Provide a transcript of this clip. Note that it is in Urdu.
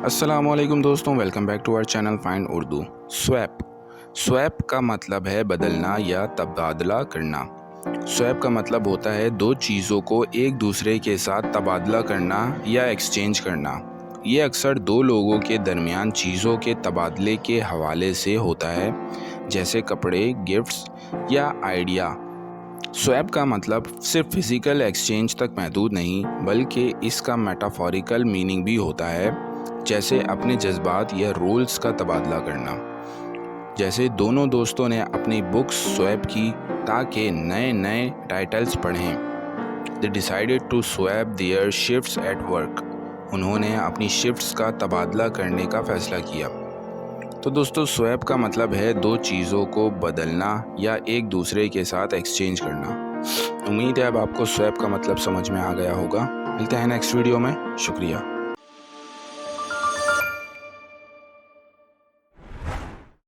السلام علیکم دوستوں، welcome back to our channel find Urdu. Swipe کا مطلب ہے بدلنا یا تبادلہ کرنا۔ سویپ کا مطلب ہوتا ہے دو چیزوں کو ایک دوسرے کے ساتھ تبادلہ کرنا یا ایکسچینج کرنا۔ یہ اکثر دو لوگوں کے درمیان چیزوں کے تبادلے کے حوالے سے ہوتا ہے، جیسے کپڑے، گفٹس یا آئیڈیا۔ سویپ کا مطلب صرف فزیکل ایکسچینج تک محدود نہیں، بلکہ اس کا میٹافوریکل میننگ بھی ہوتا ہے، جیسے اپنے جذبات یا رولز کا تبادلہ کرنا۔ جیسے دونوں دوستوں نے اپنی بکس سویپ کی تاکہ نئے ٹائٹلز پڑھیں۔ They decided to swap their shifts at work۔ انہوں نے اپنی شفٹس کا تبادلہ کرنے کا فیصلہ کیا۔ تو دوستو، سویپ کا مطلب ہے دو چیزوں کو بدلنا یا ایک دوسرے کے ساتھ ایکسچینج کرنا۔ امید ہے اب آپ کو سویپ کا مطلب سمجھ میں آ گیا ہوگا۔ ملتے ہیں نیکسٹ ویڈیو میں۔ شکریہ۔